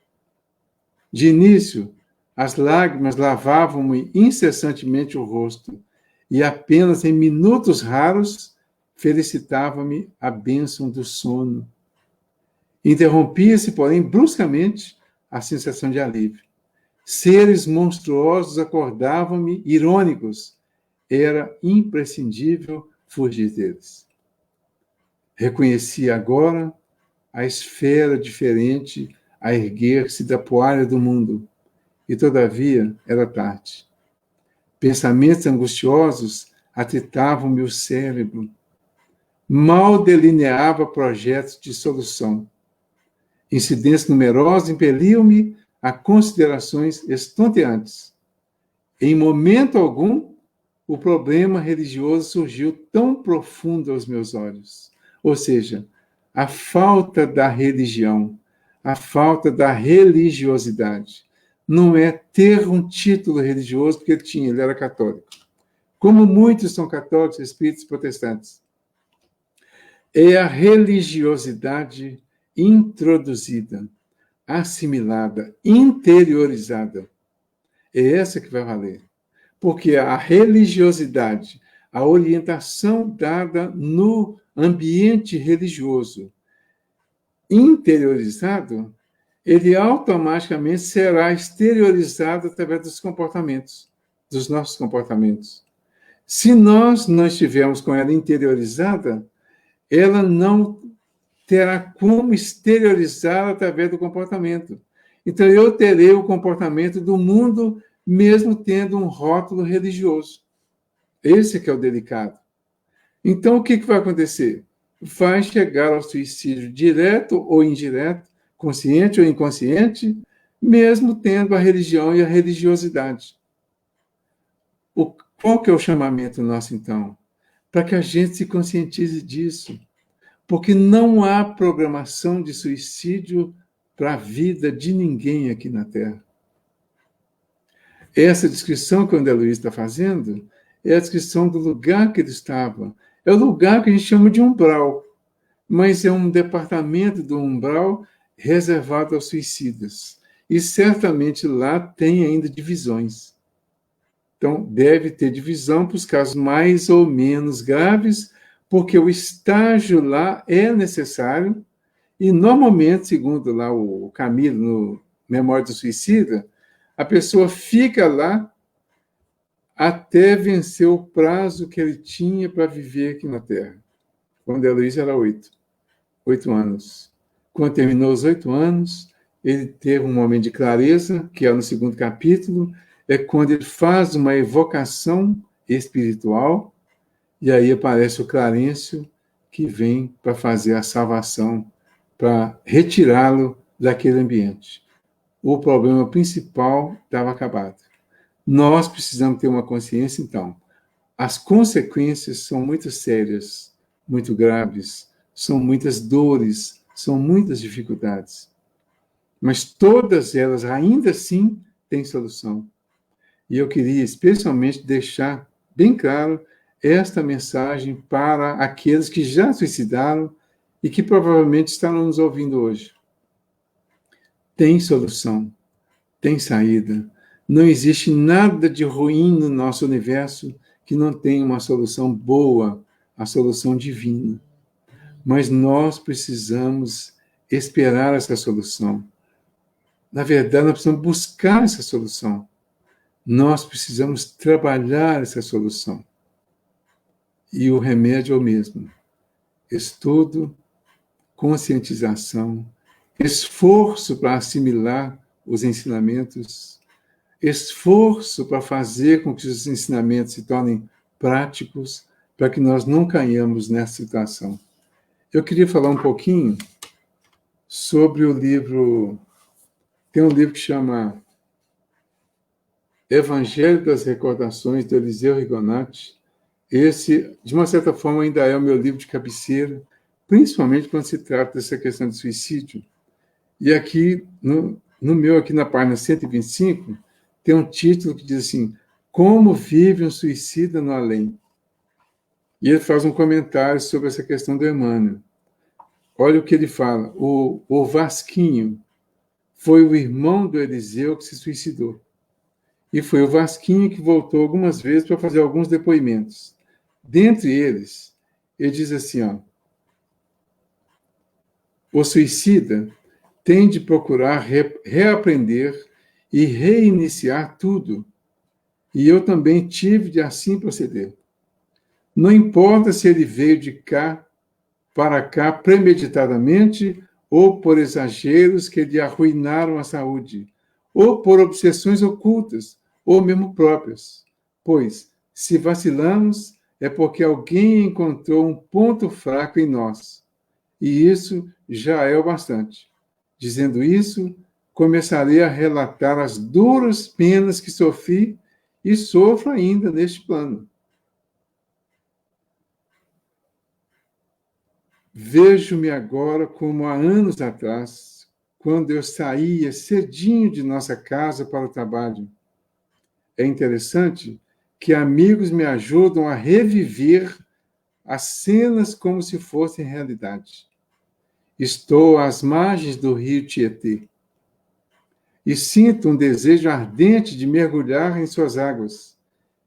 De início, as lágrimas lavavam-me incessantemente o rosto, e apenas em minutos raros felicitava-me a bênção do sono. Interrompia-se, porém, bruscamente, a sensação de alívio. Seres monstruosos acordavam-me irônicos. Era imprescindível fugir deles. Reconhecia agora a esfera diferente a erguer-se da poalha do mundo, e todavia era tarde. Pensamentos angustiosos atritavam-me o cérebro. Mal delineava projetos de solução. Incidentes numerosos impeliam-me a considerações estonteantes. Em momento algum, o problema religioso surgiu tão profundo aos meus olhos. Ou seja, a falta da religião, a falta da religiosidade. Não é ter um título religioso, porque ele era católico. Como muitos são católicos, espíritos protestantes. É a religiosidade introduzida, assimilada, interiorizada. É essa que vai valer. Porque a religiosidade, a orientação dada no ambiente religioso, interiorizado, ele automaticamente será exteriorizado através dos comportamentos, dos nossos comportamentos. Se nós não estivermos com ela interiorizada, ela não terá como exteriorizar através do comportamento. Então, eu terei o comportamento do mundo, mesmo tendo um rótulo religioso. Esse que é o delicado. Então, o que vai acontecer? Vai chegar ao suicídio direto ou indireto, consciente ou inconsciente, mesmo tendo a religião e a religiosidade. Qual que é o chamamento nosso, então? Para que a gente se conscientize disso. Porque não há programação de suicídio para a vida de ninguém aqui na Terra. Essa descrição que o André Luiz está fazendo é a descrição do lugar que ele estava. É o lugar que a gente chama de umbral, mas é um departamento do umbral reservado aos suicidas. E certamente lá tem ainda divisões. Então, deve ter divisão para os casos mais ou menos graves, porque o estágio lá é necessário, e normalmente, segundo lá o Camilo, no Memória do Suicida, a pessoa fica lá até vencer o prazo que ele tinha para viver aqui na Terra. Quando a Luísa era 8 anos. Quando terminou os 8 anos, ele teve um momento de clareza, que é no 2º capítulo, é quando ele faz uma evocação espiritual, e aí aparece o Clarencio, que vem para fazer a salvação, para retirá-lo daquele ambiente. O problema principal estava acabado. Nós precisamos ter uma consciência, então. As consequências são muito sérias, muito graves, são muitas dores, são muitas dificuldades. Mas todas elas, ainda assim, têm solução. E eu queria especialmente deixar bem claro esta mensagem para aqueles que já suicidaram e que provavelmente estarão nos ouvindo hoje. Tem solução, tem saída. Não existe nada de ruim no nosso universo que não tenha uma solução boa, a solução divina. Mas nós precisamos esperar essa solução. Na verdade, nós precisamos buscar essa solução. Nós precisamos trabalhar essa solução. E o remédio é o mesmo. Estudo, conscientização, esforço para assimilar os ensinamentos, esforço para fazer com que os ensinamentos se tornem práticos, para que nós não caiamos nessa situação. Eu queria falar um pouquinho sobre o livro. Tem um livro que chama Evangelho das Recordações, do Eliseu Rigonati. Esse, de uma certa forma, ainda é o meu livro de cabeceira, principalmente quando se trata dessa questão de suicídio. E aqui, no meu, aqui na página 125, tem um título que diz assim, Como vive um suicida no além? E ele faz um comentário sobre essa questão do Emmanuel. Olha o que ele fala. O Vasquinho foi o irmão do Eliseu que se suicidou. E foi o Vasquinho que voltou algumas vezes para fazer alguns depoimentos. Dentre eles, ele diz assim, ó, o suicida tem de procurar reaprender e reiniciar tudo. E eu também tive de assim proceder. Não importa se ele veio de cá para cá premeditadamente ou por exageros que lhe arruinaram a saúde, ou por obsessões ocultas, ou mesmo próprias. Pois, se vacilamos, é porque alguém encontrou um ponto fraco em nós. E isso já é o bastante. Dizendo isso, começarei a relatar as duras penas que sofri e sofro ainda neste plano. Vejo-me agora como há anos atrás, quando eu saía cedinho de nossa casa para o trabalho. É interessante que amigos me ajudam a reviver as cenas como se fossem realidade. Estou às margens do rio Tietê e sinto um desejo ardente de mergulhar em suas águas,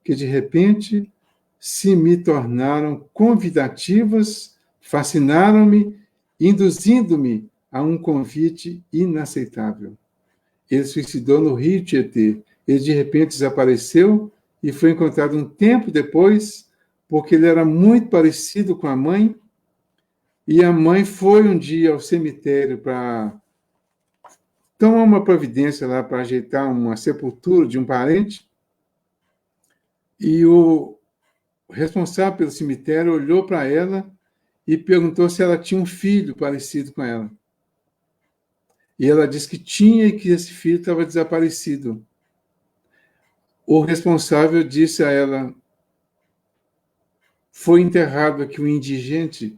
que de repente se me tornaram convidativas, fascinaram-me, induzindo-me a um convite inaceitável. Ele suicidou no rio Tietê. Ele de repente desapareceu e foi encontrado um tempo depois, porque ele era muito parecido com a mãe, E a mãe foi um dia ao cemitério para tomar uma providência lá para ajeitar uma sepultura de um parente. E o responsável pelo cemitério olhou para ela e perguntou se ela tinha um filho parecido com ela. E ela disse que tinha e que esse filho estava desaparecido. O responsável disse a ela: foi enterrado aqui um indigente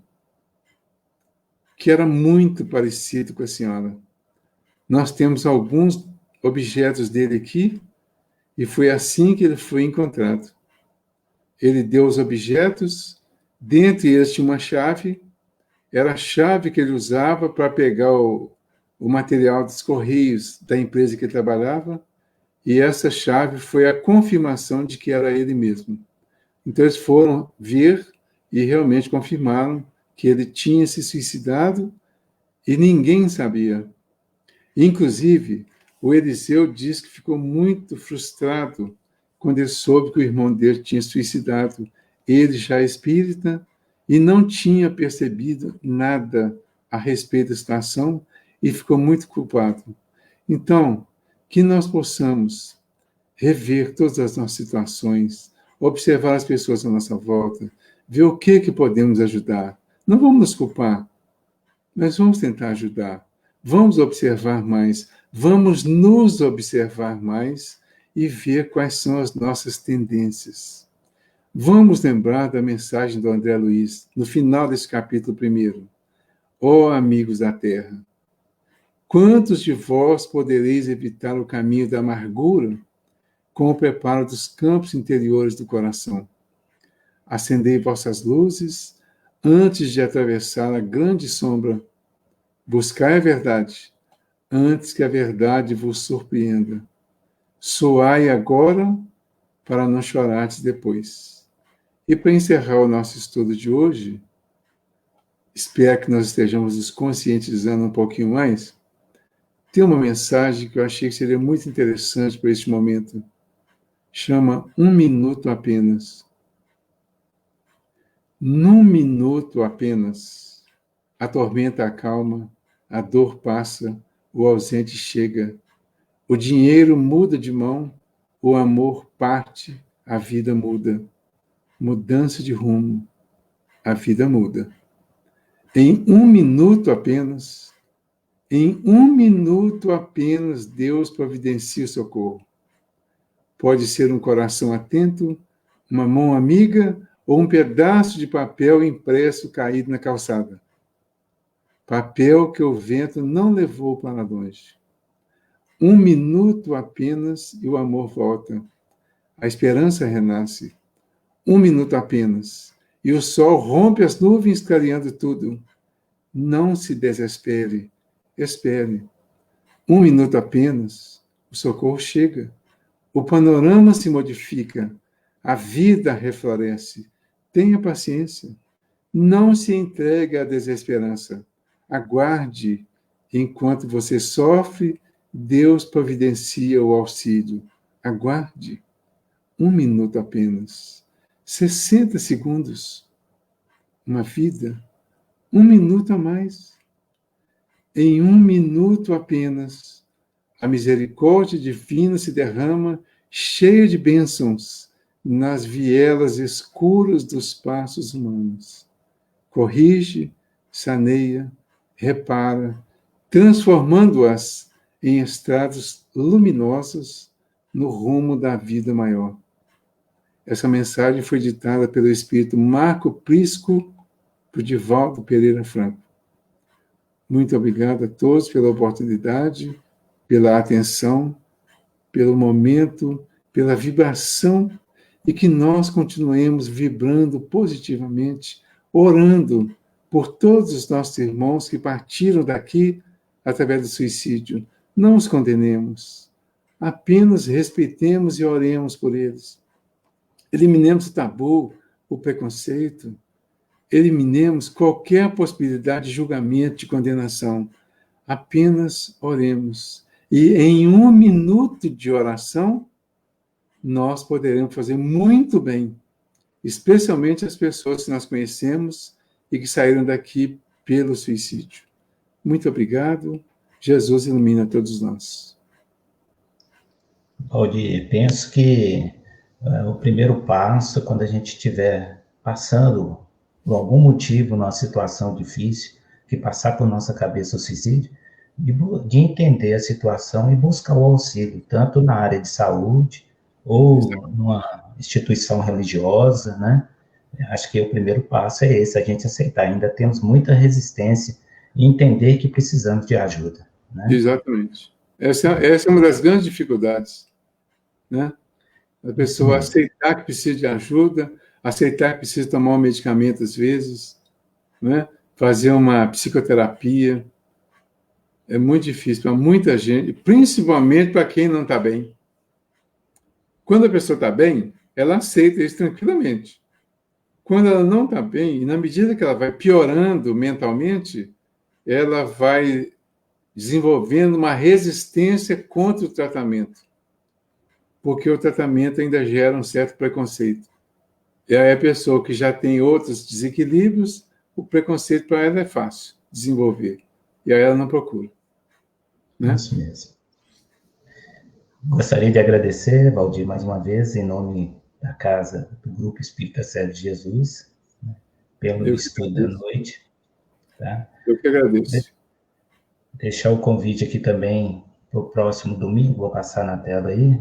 que era muito parecido com a senhora. Nós temos alguns objetos dele aqui e foi assim que ele foi encontrado. Ele deu os objetos, dentre eles tinha uma chave, era a chave que ele usava para pegar o material dos correios da empresa que ele trabalhava, e essa chave foi a confirmação de que era ele mesmo. Então eles foram ver e realmente confirmaram que ele tinha se suicidado e ninguém sabia. Inclusive, o Eliseu diz que ficou muito frustrado quando ele soube que o irmão dele tinha suicidado. Ele já é espírita e não tinha percebido nada a respeito da situação e ficou muito culpado. Então, que nós possamos rever todas as nossas situações, observar as pessoas à nossa volta, ver o que podemos ajudar. Não vamos nos culpar, mas vamos tentar ajudar. Vamos observar mais, vamos nos observar mais e ver quais são as nossas tendências. Vamos lembrar da mensagem do André Luiz, no final desse capítulo 1. Ó amigos da terra, quantos de vós podereis evitar o caminho da amargura com o preparo dos campos interiores do coração? Acendei vossas luzes antes de atravessar a grande sombra. Buscai a verdade, antes que a verdade vos surpreenda. Soai agora, para não chorares depois. E para encerrar o nosso estudo de hoje, espero que nós estejamos nos conscientizando um pouquinho mais, tem uma mensagem que eu achei que seria muito interessante para este momento. Chama 1 minuto apenas. Num minuto apenas, a tormenta acalma, a dor passa, o ausente chega, o dinheiro muda de mão, o amor parte, a vida muda. Mudança de rumo, a vida muda. Em 1 minuto apenas, Deus providencia o socorro. Pode ser um coração atento, uma mão amiga ou um pedaço de papel impresso caído na calçada. Papel que o vento não levou para longe. 1 minuto apenas e o amor volta. A esperança renasce. 1 minuto apenas e o sol rompe as nuvens clareando tudo. Não se desespere, espere. 1 minuto apenas, o socorro chega. O panorama se modifica, a vida refloresce. Tenha paciência. Não se entregue à desesperança. Aguarde. Enquanto você sofre, Deus providencia o auxílio. Aguarde. 1 minuto apenas. 60 segundos. Uma vida. 1 minuto a mais. Em 1 minuto apenas, a misericórdia divina se derrama cheia de bênçãos nas vielas escuras dos passos humanos. Corrige, saneia, repara, transformando-as em estradas luminosos no rumo da vida maior. Essa mensagem foi ditada pelo espírito Marco Prisco por Divaldo Pereira Franco. Muito obrigado a todos pela oportunidade, pela atenção, pelo momento, pela vibração, e que nós continuemos vibrando positivamente, orando por todos os nossos irmãos que partiram daqui através do suicídio. Não os condenemos, apenas respeitemos e oremos por eles. Eliminemos o tabu, o preconceito, eliminemos qualquer possibilidade de julgamento, de condenação. Apenas oremos. E em 1 minuto de oração, nós poderemos fazer muito bem, especialmente as pessoas que nós conhecemos e que saíram daqui pelo suicídio. Muito obrigado. Jesus ilumina todos nós. Valdir, penso que o primeiro passo, quando a gente estiver passando por algum motivo numa situação difícil, que passar por nossa cabeça o suicídio, de entender a situação e buscar o auxílio, tanto na área de saúde ou numa instituição religiosa, né? Acho que o primeiro passo é esse, a gente aceitar. Ainda temos muita resistência e entender que precisamos de ajuda, né? Exatamente. Essa é uma das grandes dificuldades, né? A pessoa aceitar que precisa de ajuda, aceitar que precisa tomar um medicamento às vezes, né? Fazer uma psicoterapia. É muito difícil para muita gente, principalmente para quem não está bem. Quando a pessoa está bem, ela aceita isso tranquilamente. Quando ela não está bem, e na medida que ela vai piorando mentalmente, ela vai desenvolvendo uma resistência contra o tratamento, porque o tratamento ainda gera um certo preconceito. E aí a pessoa que já tem outros desequilíbrios, o preconceito para ela é fácil desenvolver. E aí ela não procura. Né? Isso mesmo. Gostaria de agradecer, Valdir, mais uma vez, em nome da Casa do Grupo Espírita Servo de Jesus, né, pelo estudo da noite. Tá? Eu que agradeço. Deixar o convite aqui também para o próximo domingo, vou passar na tela aí,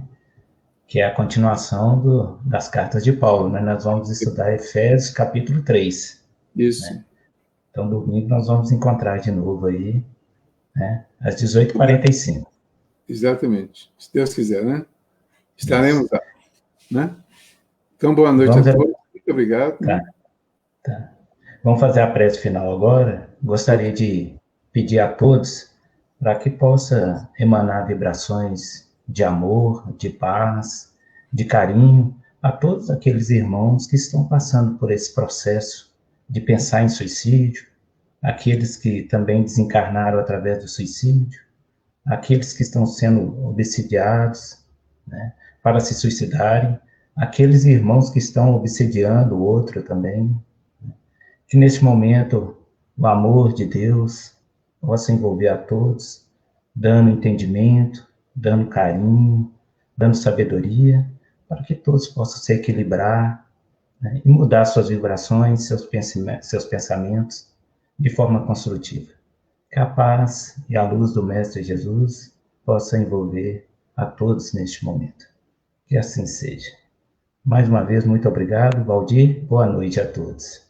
que é a continuação das cartas de Paulo, né? Nós vamos estudar Efésios, capítulo 3. Isso. Né? Então, domingo nós vamos encontrar de novo aí, né? Às 18h45. Exatamente. Se Deus quiser, né? Estaremos lá. Né? Então, boa noite a todos. Muito obrigado. Tá. Tá. Vamos fazer a prece final agora. Gostaria de pedir a todos para que possa emanar vibrações de amor, de paz, de carinho a todos aqueles irmãos que estão passando por esse processo de pensar em suicídio, aqueles que também desencarnaram através do suicídio, aqueles que estão sendo obsidiados, né, para se suicidarem, aqueles irmãos que estão obsidiando o outro também, que neste momento o amor de Deus possa envolver a todos, dando entendimento, dando carinho, dando sabedoria, para que todos possam se equilibrar, né, e mudar suas vibrações, seus pensamentos de forma construtiva. Que a paz e a luz do Mestre Jesus possa envolver a todos neste momento. Que assim seja. Mais uma vez, muito obrigado, Valdir. Boa noite a todos.